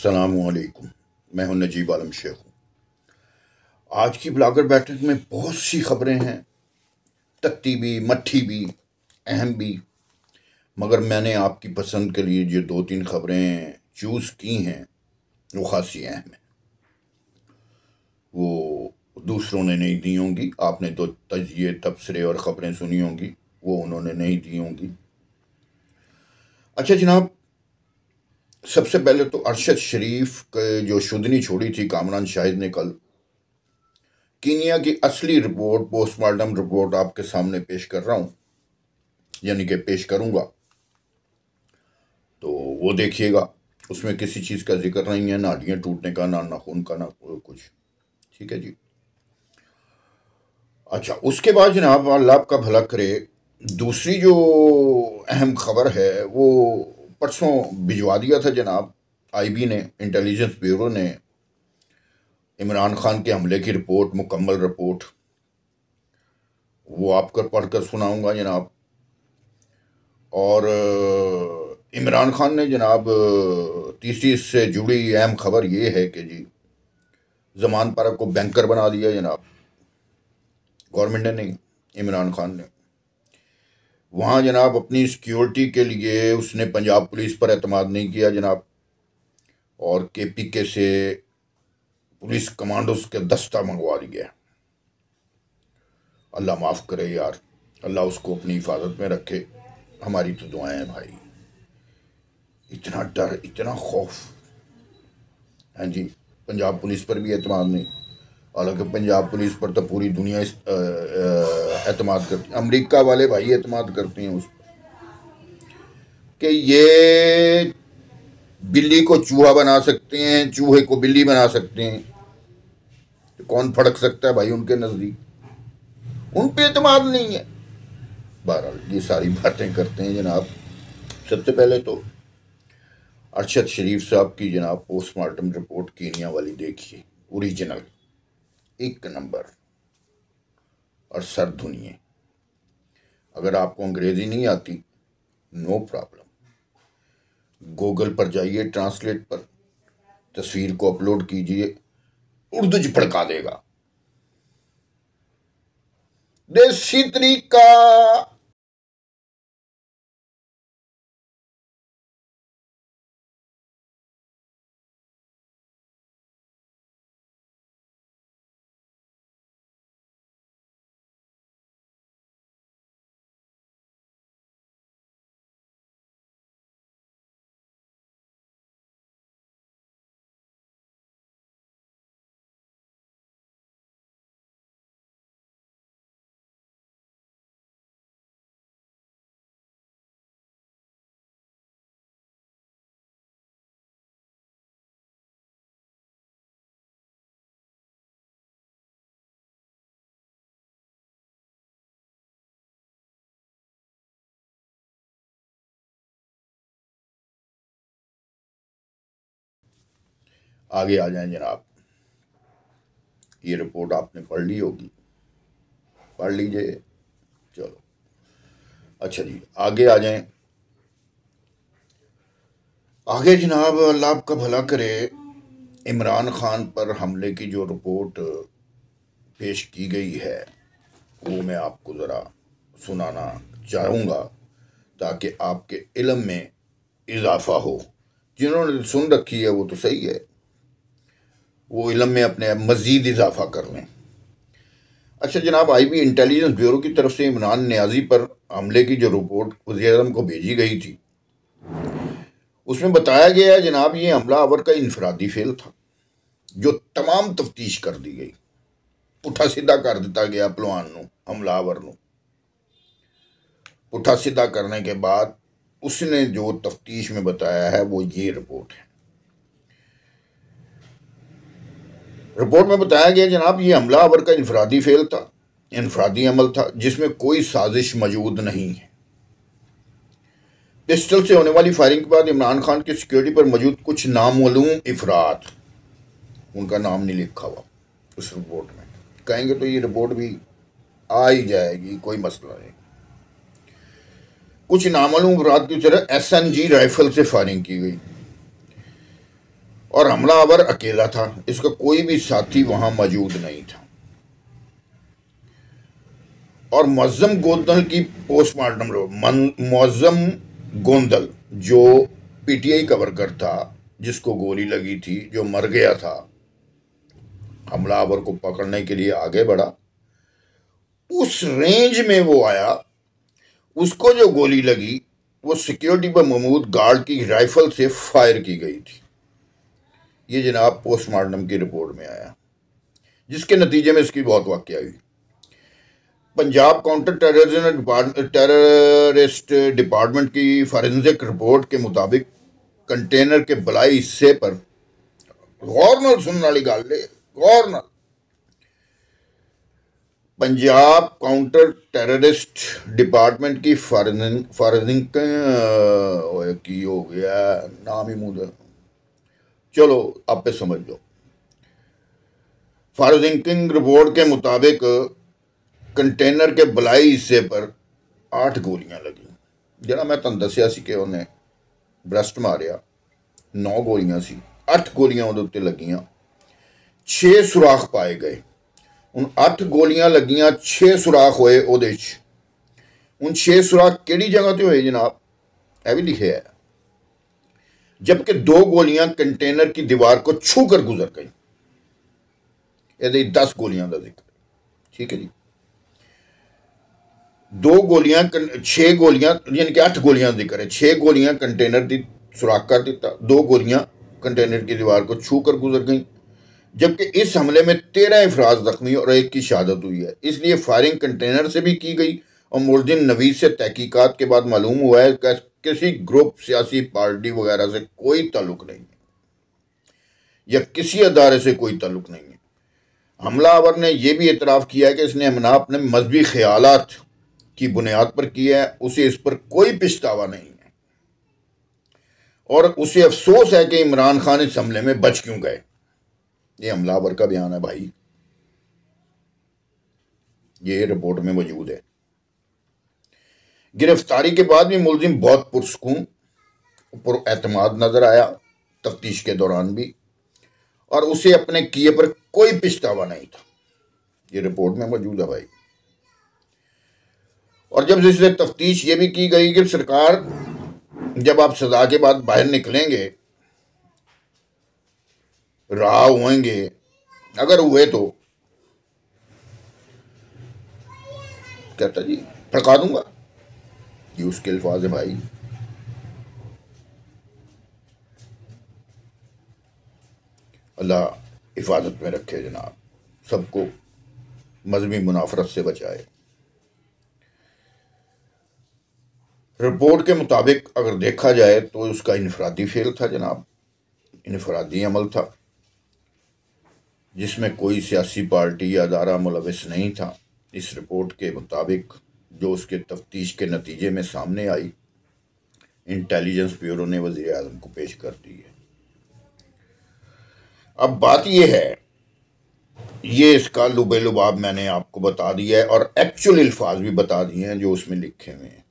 अस्सलामुअलैकुम। मैं हूं नजीब आलम शेख हूँ। आज की ब्लॉगर बैठक में बहुत सी खबरें हैं, तख्ती भी, मट्ठी भी, अहम भी, मगर मैंने आपकी पसंद के लिए जो दो तीन खबरें चूज़ की हैं वो खासी अहम हैं। वो दूसरों ने नहीं दी होंगी, आपने तो तजिए तबसरे और ख़बरें सुनी होंगी, वो उन्होंने नहीं दी होंगी। अच्छा जनाब, सबसे पहले तो अरशद शरीफ के जो शुदनी छोड़ी थी कामरान शाहिद ने कल, कीनिया की असली रिपोर्ट, पोस्टमार्टम रिपोर्ट आपके सामने पेश कर रहा हूं, यानी कि पेश करूंगा, तो वो देखिएगा। उसमें किसी चीज़ का जिक्र नहीं है, ना हड्डियाँ टूटने का, ना नाखून का, ना कुछ। ठीक है जी। अच्छा, उसके बाद जनाब अल्लाह आपका भला करे, दूसरी जो अहम खबर है वो परसों भिजवा दिया था जनाब आईबी ने, इंटेलिजेंस ब्यूरो ने, इमरान खान के हमले की रिपोर्ट, मुकम्मल रिपोर्ट, वो आपको पढ़कर सुनाऊंगा जनाब। और इमरान खान ने जनाब तीसरी इससे जुड़ी अहम खबर ये है कि जी ज़मान पारा को बैंकर बना दिया जनाब, गवर्नमेंट ने नहीं, इमरान खान ने। वहाँ जनाब अपनी सिक्योरिटी के लिए उसने पंजाब पुलिस पर एतमाद नहीं किया जनाब, और केपीके से पुलिस कमांडोज के दस्ता मंगवा लिया। अल्लाह माफ़ करे यार, अल्लाह उसको अपनी हिफाजत में रखे। हमारी तो दुआएं हैं भाई। इतना डर, इतना खौफ, हाँ जी। पंजाब पुलिस पर भी एतमाद नहीं, हालांकि पंजाब पुलिस पर तो पूरी दुनिया एतमाद करती है। अमेरिका वाले भाई एतमाद करते हैं उस पर कि ये बिल्ली को चूहा बना सकते हैं, चूहे को बिल्ली बना सकते हैं, तो कौन फड़क सकता है भाई उनके नज़दीक। उन पे एतमाद नहीं है। बहरहाल ये सारी बातें करते हैं जनाब। सबसे पहले तो अरशद शरीफ साहब की जनाब पोस्टमार्टम रिपोर्ट कीनिया वाली देखिए, ओरिजिनल, एक नंबर, और सर धुनिए। अगर आपको अंग्रेजी नहीं आती, नो प्रॉब्लम, गूगल पर जाइए, ट्रांसलेट पर तस्वीर को अपलोड कीजिए, उर्दू च भड़का देगा। देसी तरीका। आगे आ जाएं जनाब। ये रिपोर्ट आपने पढ़ ली होगी, पढ़ लीजिए। चलो अच्छा जी, आगे आ जाएं। आगे जनाब अल्लाह आपका भला करे, इमरान खान पर हमले की जो रिपोर्ट पेश की गई है वो मैं आपको ज़रा सुनाना चाहूँगा, ताकि आपके इल्म में इजाफ़ा हो। जिन्होंने सुन रखी है वो तो सही है, वो इल्म में अपने मज़ीद इजाफ़ा कर लें। अच्छा जनाब, आईबी इंटेलिजेंस ब्यूरो की तरफ से इमरान नियाज़ी पर हमले की जो रिपोर्ट वज़ीर-ए-आज़म को भेजी गई थी, उसमें बताया गया है जनाब ये हमलावर का इनफरादी फेल था, जो तमाम तफ्तीश कर दी गई, पुठा सीधा कर दिता गया पहलवान नू, हमलावर नू। पुठा सीधा करने के बाद उसने जो तफ्तीश में बताया है वो ये रिपोर्ट है। रिपोर्ट में बताया गया जनाब ये हमलावर का इनफरादी फेल था, इनफरादी अमल था, जिसमें कोई साजिश मौजूद नहीं है। पिस्टल से होने वाली फायरिंग के बाद इमरान खान की सिक्योरिटी पर मौजूद कुछ नामालूम अफराद, उनका नाम नहीं लिखा हुआ उस रिपोर्ट में, कहेंगे तो ये रिपोर्ट भी आ ही जाएगी, कोई मसला नहीं। कुछ नामालूम अफराद की तरह SNG राइफल से फायरिंग की गई, और हमलावर अकेला था, इसका कोई भी साथी वहां मौजूद नहीं था। और मुअज्जम गोंदल की पोस्टमार्टम मुअज्जम गोंदल जो पीटीआई का वर्कर था, जिसको गोली लगी थी, जो मर गया था, हमलावर को पकड़ने के लिए आगे बढ़ा, उस रेंज में वो आया, उसको जो गोली लगी वो सिक्योरिटी पर मौजूद गार्ड की राइफल से फायर की गई थी। ये जनाब पोस्टमार्टम की रिपोर्ट में आया, जिसके नतीजे में इसकी बहुत वाकया हुई। पंजाब काउंटर टेररिस्ट डिपार्टमेंट की फॉरेंसिक रिपोर्ट के मुताबिक कंटेनर के बलाई हिस्से पर, गौर नाल सुनने वाली गल है, गौर नाल, पंजाब काउंटर टेररिस्ट डिपार्टमेंट की फॉरेंसिक की हो गया नाम ही मुंह, चलो आप समझ लो। फॉरेंसिक रिपोर्ट के मुताबिक कंटेनर के बलाई हिस्से पर 8 गोलियां लगी। जरा मैं तुहानू दस्सिया सी कि उन्हें ब्रस्ट मारिया, 9 गोलियां सी, 8 गोलियां उहदे उत्ते लगियां, 6 सुराख पाए गए। उन 8 गोलियां लगियां, 6 सुराख होए उहदे च। उन 6 सुराख किहड़ी जगह ते होए जनाब, यह भी लिखे है। जबकि 2 गोलियां कंटेनर की दीवार को छू कर गुजर गई। ये 10 गोलियां का जिक्र, ठीक है जी। 2 गोलियां 6 गोलियां यानी कि 8 गोलियां का जिक्र है। 6 गोलियां कंटेनर की सुराख कर दिता, 2 गोलियां कंटेनर की दीवार को छू कर गुजर गई। जबकि इस हमले में 13 अफराद जख्मी और 1 की शहादत हुई है। इसलिए फायरिंग कंटेनर से भी की गई और मुलजिम नवीद से तहकीकात के बाद मालूम हुआ है कि किसी ग्रुप, सियासी पार्टी वगैरह से कोई ताल्लुक नहीं है या किसी अदारे से कोई ताल्लुक नहीं है। हमलावर ने यह भी एतराफ़ किया है कि इसने हमला अपने मजहबी ख्यालात की बुनियाद पर किया है। उसे इस पर कोई पछतावा नहीं है और उसे अफसोस है कि इमरान खान इस हमले में बच क्यों गए। ये हमलावर का बयान है भाई, ये रिपोर्ट में मौजूद है। गिरफ्तारी के बाद भी मुलजिम बहुत पुरसकून, पुरएतमाद नजर आया तफ्तीश के दौरान भी, और उसे अपने किए पर कोई पछतावा नहीं था। ये रिपोर्ट में मौजूद है भाई। और जब इससे तफ्तीश ये भी की गई कि सरकार, जब आप सजा के बाद बाहर निकलेंगे, रहा होंगे, अगर हुए तो कहता जी फड़का दूंगा, ये उसके अल्फाज है भाई। अल्लाह हिफाजत में रखे जनाब, सबको मजहबी मुनाफरत से बचाए। रिपोर्ट के मुताबिक अगर देखा जाए तो उसका इनफरादी फेल था जनाब, इनफरादी अमल था जिसमें कोई सियासी पार्टी या अदारा मुलविस नहीं था। इस रिपोर्ट के मुताबिक जो उसके तफ्तीश के नतीजे में सामने आई, इंटेलिजेंस ब्यूरो ने वज़ीर आज़म को पेश कर दी है। अब बात यह है, ये इसका लुबे लुबाब मैंने आपको बता दिया है और एक्चुअल अल्फाज भी बता दिए हैं जो उसमें लिखे हुए हैं।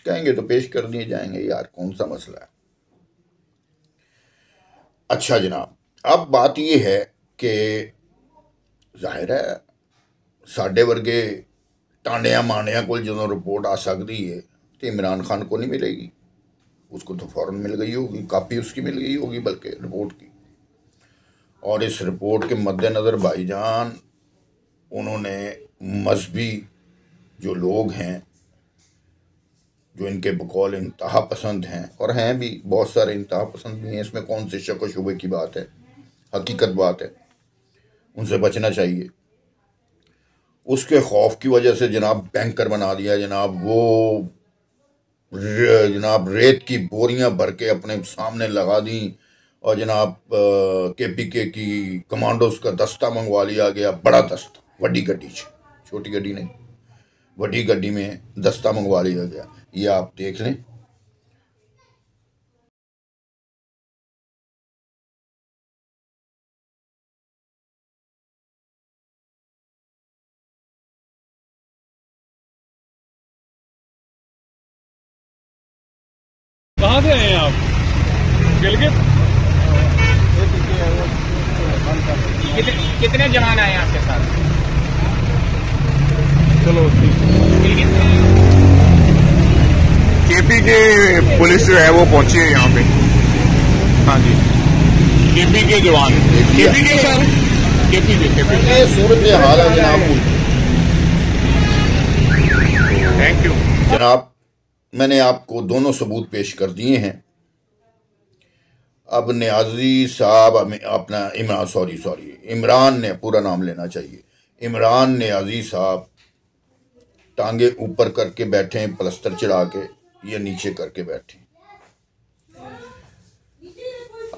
कहेंगे तो पेश कर दिए जाएंगे यार, कौन सा मसला है। अच्छा जनाब, अब बात यह है कि जाहिर है साढ़े वर्गे टांडिया मांडिया को जो रिपोर्ट आ सकती है तो इमरान खान को नहीं मिलेगी, उसको तो फौरन मिल गई होगी, कापी उसकी मिल गई होगी बल्कि रिपोर्ट की। और इस रिपोर्ट के मद्देनज़र भाईजान उन्होंने मजहबी जो लोग हैं, जो इनके बकौल इंतहा पसंद हैं, और हैं भी बहुत सारे इंतहा पसंद भी हैं, इसमें कौन से शक व शुबे की बात है, हकीकत बात है, उनसे बचना चाहिए। उसके खौफ की वजह से जनाब बैंकर बना दिया जनाब, वो जनाब रेत की बोरियां भर के अपने सामने लगा दी और जनाब KPK की कमांडोज का दस्ता मंगवा लिया गया, बड़ा दस्ता, वड्डी गड्डी, छोटी गड्डी नहीं, वड्डी गड्डी में दस्ता मंगवा लिया गया। ये आप देख लें। कहाँ से आए हैं आप? गिलगित? कितने जवान आए आपके साथ? चलो केपी के पुलिस जो है वो पहुंची है यहाँ पे। हाँ जी, केपी के जवान, केपी के सर, केपी के सूरत हाल है जनाब। थैंक यू जनाब, मैंने आपको दोनों सबूत पेश कर दिए हैं। अब नियाजी साहब अपना इमरान ने पूरा नाम लेना चाहिए, इमरान नियाजी साहब टांगे ऊपर करके बैठे हैं, प्लस्तर चढ़ा के, ये नीचे करके बैठे।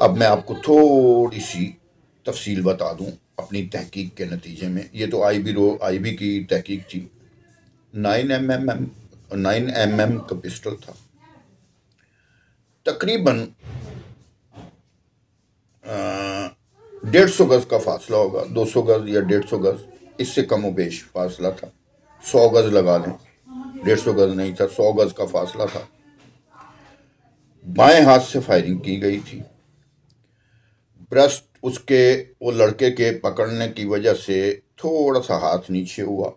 अब मैं आपको थोड़ी सी तफसील बता दूं अपनी तहकीक के नतीजे में। ये तो आईबी की तहकीक थी। 9mm का पिस्टल था, तकरीबन 150 गज का फासला होगा, 200 गज या 150 गज, इससे कम व बेश फासला था। 100 गज लगा लें, 150 गज नहीं था, 100 गज का फासला था। बाएं हाथ से फायरिंग की गई थी। ब्रेस्ट उसके वो लड़के के पकड़ने की वजह से थोड़ा सा हाथ नीचे हुआ,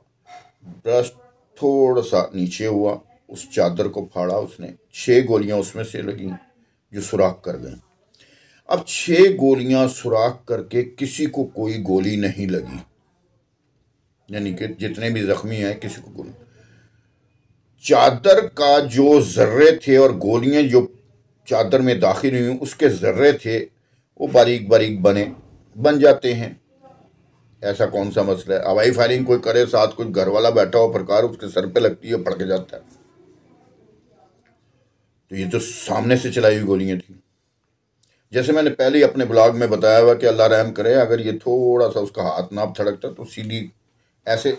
ब्रेस्ट थोड़ा सा नीचे हुआ, उस चादर को फाड़ा उसने। 6 गोलियां उसमें से लगी जो सुराख कर गई। अब 6 गोलियां सुराख करके किसी को कोई गोली नहीं लगी, यानी कि जितने भी जख्मी हैं किसी को गोली। चादर का जो जर्रे थे और गोलियां जो चादर में दाखिल हुई उसके जर्रे थे, वो बारीक बारीक बन जाते हैं। ऐसा कौन सा मसला है? हवाई फायरिंग कोई करे, साथ कोई घर वाला बैठा हो, प्रकार उसके सर पे लगती है, पड़ के जाता है। तो ये तो सामने से चलाई हुई गोलियां थी। जैसे मैंने पहले ही अपने ब्लॉग में बताया हुआ कि अल्लाह रहम करे, अगर ये थोड़ा सा उसका हाथ नाप थड़कता तो सीधी ऐसे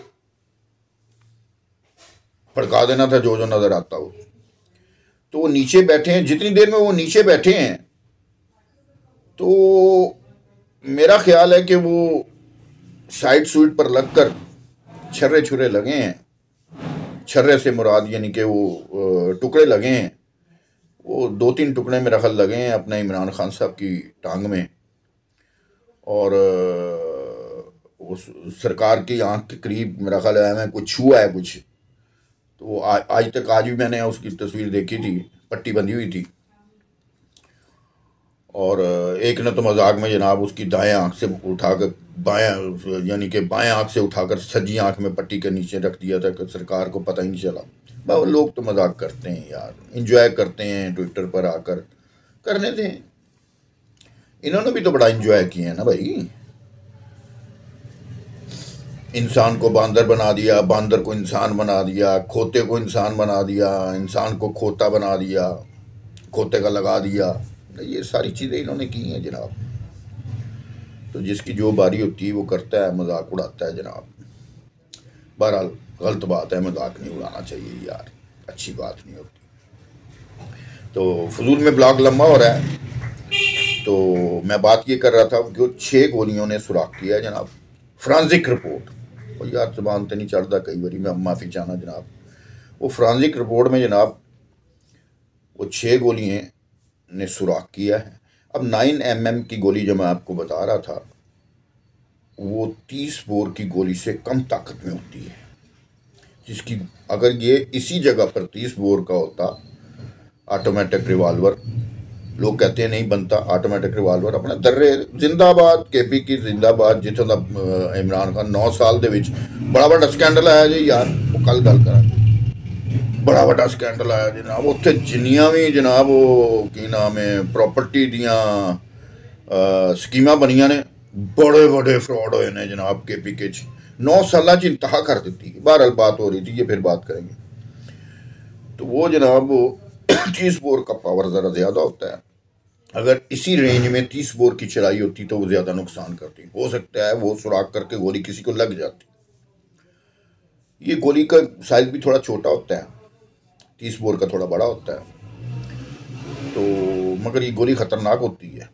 फड़का देना था जो नजर आता हो। तो वो नीचे बैठे हैं, जितनी देर में वो नीचे बैठे हैं तो मेरा ख्याल है कि वो साइड सूट पर लगकर छर्रे छुरे लगे हैं। छर्रे से मुराद यानी कि वो टुकड़े लगे हैं, वो 2-3 टुकड़े मेरा ख्याल लगे हैं अपने इमरान खान साहब की टांग में। और उस सरकार की आंख के करीब मेरा ख्याल है मैं कुछ छुआ है कुछ। तो आज तक, आज भी मैंने उसकी तस्वीर देखी थी, पट्टी बंधी हुई थी। और एक ने तो मजाक में जनाब उसकी दाएं आंख से उठाकर बाएं, यानी कि बाएं आंख से उठाकर सज्जी आंख में पट्टी के नीचे रख दिया था कि सरकार को पता ही नहीं चला। वो लोग तो मजाक करते हैं यार, इंजॉय करते हैं, ट्विटर पर आकर करने दें। इन्होंने भी तो बड़ा इंजॉय किया है ना भाई। इंसान को बांदर बना दिया, बांदर को इंसान बना दिया, खोते को इंसान बना दिया, इंसान को खोता बना दिया, खोते का लगा दिया। ये सारी चीज़ें इन्होंने की हैं जनाब। तो जिसकी जो बारी होती है वो करता है, मजाक उड़ाता है जनाब। बहरहाल गलत बात है, मजाक नहीं उड़ाना चाहिए यार, अच्छी बात नहीं होती। तो फजूल में ब्लॉग लंबा हो रहा है। तो मैं बात ये कर रहा था कि 6 गोलियों ने सुराख किया है जनाब। फ्रांसिक रिपोर्ट, और यार जुबान तो नहीं चढ़ता कई बारी, मैं माफ़ी चाहना जनाब। वो फ्रांसिक रिपोर्ट में जनाब वो 6 गोलियाँ ने सुराख किया है। अब 9mm की गोली जो मैं आपको बता रहा था वो 30 बोर की गोली से कम ताकत में होती है, जिसकी अगर ये इसी जगह पर 30 बोर का होता ऑटोमेटिक रिवाल्वर, लोग कहते हैं नहीं बनता ऑटोमेटिक रिवाल्वर। अपना दर्रे जिंदाबाद, केपी की जिंदाबाद। जितों का इमरान खान 9 साल दे विच बड़ा बड़ा स्कैंडल आया जी यार, वो कल गल करा, बड़ा बड़ा स्कैंडल आया जनाब। उत्थे जिन्नियां भी जनाब वो की नाम है प्रॉपर्टी दियां स्कीमां बनियां ने, बड़े बड़े फ्रॉड होए ने जनाब केपी के 9 साल च इंतहा कर दी। बहरहाल बात हो रही थी, ये फिर बात करेंगे। तो वो जनाब 30 बोर का पावर ज़रा ज़्यादा होता है। अगर इसी रेंज में 30 बोर की चलाई होती तो वो ज़्यादा नुकसान करती। हो सकता है वो सुराख करके गोली किसी को लग जाती। ये गोली का साइज भी थोड़ा छोटा होता है, 30 बोर का थोड़ा बड़ा होता है। तो मगर ये गोली ख़तरनाक होती है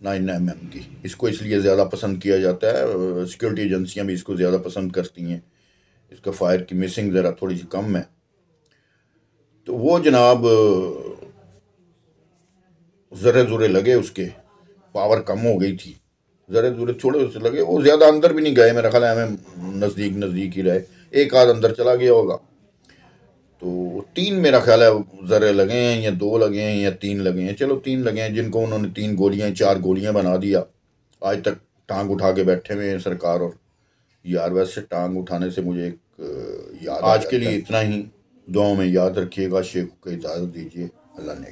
9mm की। इसको इसलिए ज़्यादा पसंद किया जाता है, सिक्योरिटी एजेंसियाँ भी इसको ज़्यादा पसंद करती हैं। इसका फायर की मिसिंग ज़रा थोड़ी सी कम है। तो वो जनाब ज़र्रे ज़ुर्रे लगे, उसके पावर कम हो गई थी। ज़रा दूर थोड़े से लगे, वो ज़्यादा अंदर भी नहीं गए, मेरा ख्याल है हमें नज़दीक ही रहे, एक आध अंदर चला गया होगा। तो 3 मेरा ख्याल है ज़रे लगे हैं, या 2 लगे हैं या 3 लगे हैं, चलो 3 लगे हैं, जिनको उन्होंने 3 गोलियां 4 गोलियां बना दिया। आज तक टांग उठा के बैठे हुए हैं सरकार और यार। वैसे टांग उठाने से मुझे एक याद, आज के लिए इतना ही। दुआओं में याद रखिएगा, शेख को इजाज़त दीजिए। अल्लाह ने